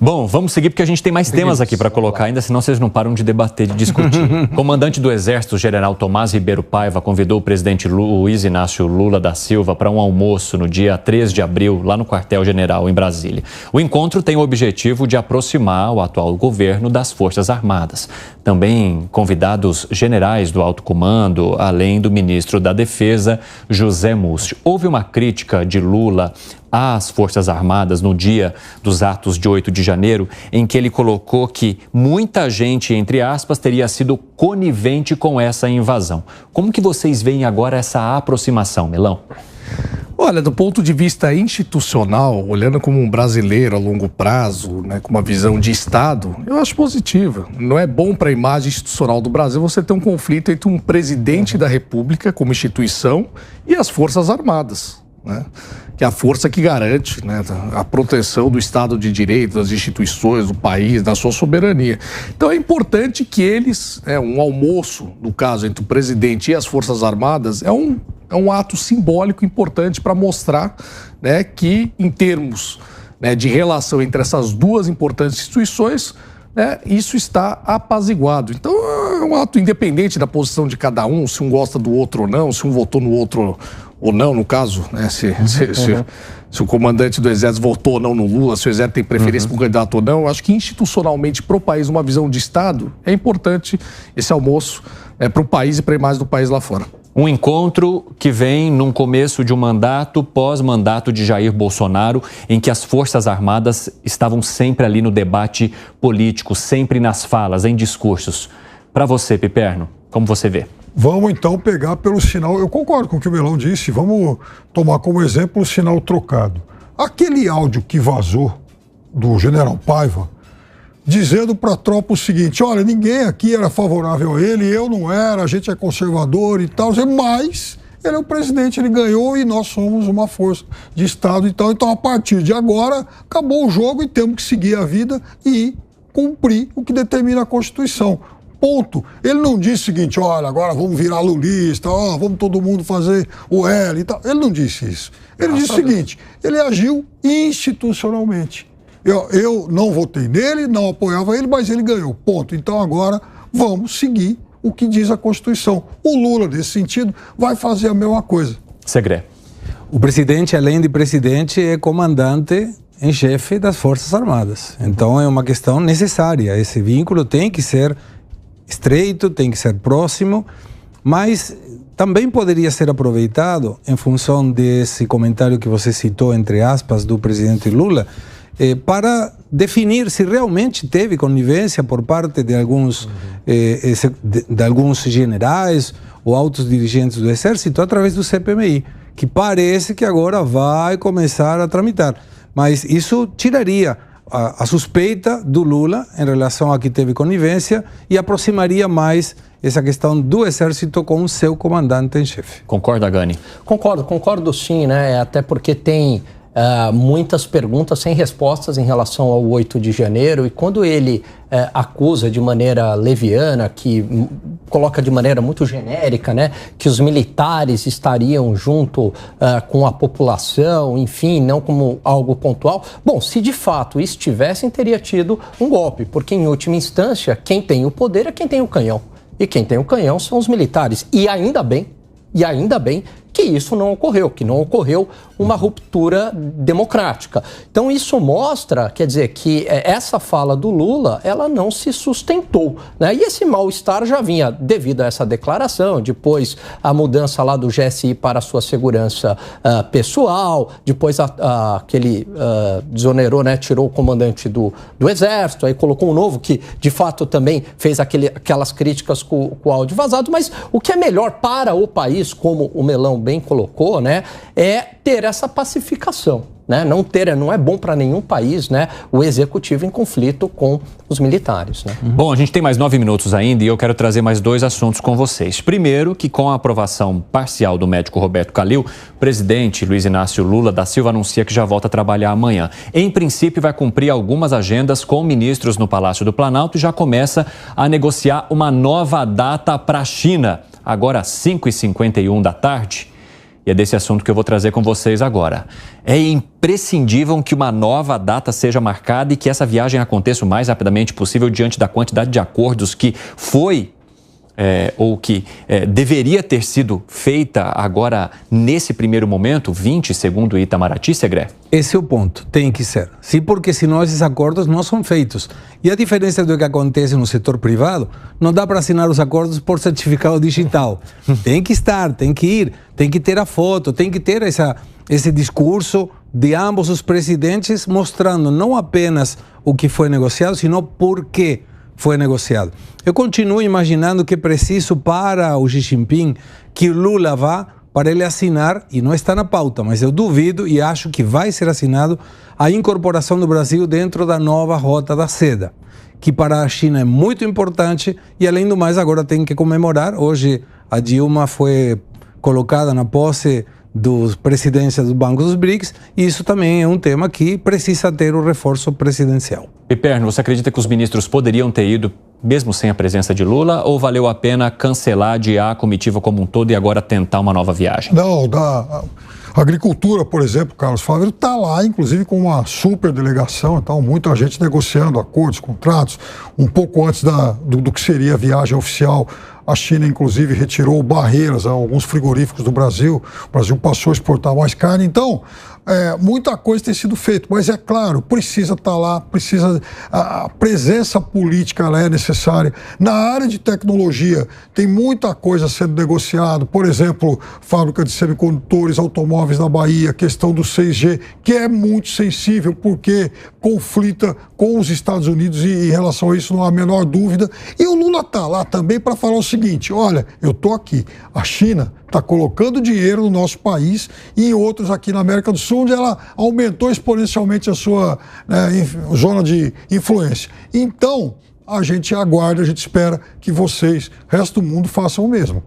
Bom, vamos seguir porque a gente tem mais temas aqui para colocar ainda, senão vocês não param de debater, de discutir. Comandante do Exército, General Tomás Ribeiro Paiva, convidou o presidente Luiz Inácio Lula da Silva para um almoço no dia 3 de abril, lá no quartel-general em Brasília. O encontro tem o objetivo de aproximar o atual governo das Forças Armadas. Também convidados generais do alto comando, além do ministro da Defesa, José Múcio. Houve uma crítica de Lula às Forças Armadas no dia dos atos de 8 de janeiro, em que ele colocou que muita gente, entre aspas, teria sido conivente com essa invasão. Como que vocês veem agora essa aproximação, Melão? Olha, do ponto de vista institucional, olhando como um brasileiro a longo prazo, né, com uma visão de Estado, eu acho positiva. Não é bom para a imagem institucional do Brasil você ter um conflito entre um presidente da República como instituição e as Forças Armadas, né? Que é a força que garante, né, a proteção do Estado de Direito, das instituições, do país, da sua soberania. Então é importante que eles, um almoço, no caso, entre o presidente e as Forças Armadas, é um ato simbólico importante para mostrar, né, que, em termos, né, de relação entre essas duas importantes instituições, né, isso está apaziguado. Então é um ato independente da posição de cada um, se um gosta do outro ou não, se um votou no outro ou não, no caso, né, se o comandante do Exército votou ou não no Lula, se o Exército tem preferência por um candidato ou não. Eu acho que institucionalmente, para o país, uma visão de Estado, é importante esse almoço para o país e para a imagem do país lá fora. Um encontro que vem num começo de um mandato, pós-mandato de Jair Bolsonaro, em que as Forças Armadas estavam sempre ali no debate político, sempre nas falas, em discursos. Para você, Piperno, como você vê? Vamos então pegar pelo sinal, eu concordo com o que o Melão disse, vamos tomar como exemplo o sinal trocado. Aquele áudio que vazou do general Paiva, dizendo para a tropa o seguinte: olha, ninguém aqui era favorável a ele, eu não era, a gente é conservador e tal, mas ele é o presidente, ele ganhou e nós somos uma força de Estado e tal. Então, a partir de agora, acabou o jogo e temos que seguir a vida e cumprir o que determina a Constituição. Ponto. Ele não disse o seguinte: olha, agora vamos virar lulista, vamos todo mundo fazer o L e tal. Ele não disse isso. Ele disse o seguinte: ele agiu institucionalmente. Eu não votei nele, não apoiava ele, mas ele ganhou. Ponto. Então agora vamos seguir o que diz a Constituição. O Lula, nesse sentido, vai fazer a mesma coisa. Segredo. O presidente, além de presidente, é comandante em chefe das Forças Armadas. Então é uma questão necessária. Esse vínculo tem que ser estreito, tem que ser próximo, mas também poderia ser aproveitado em função desse comentário que você citou, entre aspas, do presidente Lula, para definir se realmente teve conivência por parte de alguns, de alguns generais ou altos dirigentes do Exército através do CPMI, que parece que agora vai começar a tramitar. Mas isso tiraria a suspeita do Lula em relação a que teve conivência e aproximaria mais essa questão do Exército com o seu comandante em chefe. Concorda, Gani? Concordo sim, né? Até porque tem muitas perguntas sem respostas em relação ao 8 de janeiro, e quando ele acusa de maneira leviana, que coloca de maneira muito genérica, né, que os militares estariam junto com a população, enfim, não como algo pontual. Bom, se de fato estivessem, teria tido um golpe, porque em última instância, quem tem o poder é quem tem o canhão. E quem tem o canhão são os militares. E ainda bem que isso não ocorreu, que não ocorreu uma ruptura democrática. Então isso mostra, quer dizer, que essa fala do Lula, ela não se sustentou, né? E esse mal-estar já vinha devido a essa declaração, depois a mudança lá do GSI para a sua segurança pessoal, depois aquele desonerou, né, tirou o comandante do Exército, aí colocou um novo que de fato também fez aquelas críticas com o áudio vazado, mas o que é melhor para o país, como o Melão bem colocou, né, é ter essa pacificação, né? Não é bom para nenhum país, né, o executivo em conflito com os militares, né? Bom, a gente tem mais 9 minutos ainda e eu quero trazer mais 2 assuntos com vocês. Primeiro, que com a aprovação parcial do médico Roberto Calil, o presidente Luiz Inácio Lula da Silva anuncia que já volta a trabalhar amanhã. Em princípio, vai cumprir algumas agendas com ministros no Palácio do Planalto e já começa a negociar uma nova data para a China. Agora às 5h51 da tarde. E é desse assunto que eu vou trazer com vocês agora. É imprescindível que uma nova data seja marcada e que essa viagem aconteça o mais rapidamente possível diante da quantidade de acordos que deveria ter sido feita agora nesse primeiro momento, 20, segundo Itamaraty, Segré? Esse é o ponto, tem que ser. Sim, porque senão esses acordos não são feitos. E a diferença do que acontece no setor privado, não dá para assinar os acordos por certificado digital. Tem que estar, tem que ir, tem que ter a foto, tem que ter esse discurso de ambos os presidentes mostrando não apenas o que foi negociado, sino por que foi negociado. Eu continuo imaginando que é preciso para o Xi Jinping que Lula vá para ele assinar, e não está na pauta, mas eu duvido e acho que vai ser assinado a incorporação do Brasil dentro da nova Rota da Seda, que para a China é muito importante e, além do mais, agora tem que comemorar. Hoje a Dilma foi colocada na posse dos presidentes dos bancos dos BRICS, e isso também é um tema que precisa ter o reforço presidencial. Piperno, você acredita que os ministros poderiam ter ido mesmo sem a presença de Lula, ou valeu a pena cancelar, adiar a comitiva como um todo e agora tentar uma nova viagem? Não, da agricultura, por exemplo, Carlos Fávero está lá, inclusive com uma super delegação, então muita gente negociando acordos, contratos, um pouco antes do que seria a viagem oficial. A China, inclusive, retirou barreiras a alguns frigoríficos do Brasil. O Brasil passou a exportar mais carne. Então, muita coisa tem sido feita. Mas, é claro, precisa estar lá, a presença política ela é necessária. Na área de tecnologia, tem muita coisa sendo negociada. Por exemplo, fábrica de semicondutores, automóveis na Bahia, questão do 6G, que é muito sensível, porque conflita com os Estados Unidos e, em relação a isso, não há a menor dúvida. E o Lula está lá também para falar o seguinte: olha, eu estou aqui, a China está colocando dinheiro no nosso país e em outros aqui na América do Sul, onde ela aumentou exponencialmente a sua zona de influência. Então, a gente aguarda, a gente espera que vocês, resto do mundo, façam o mesmo.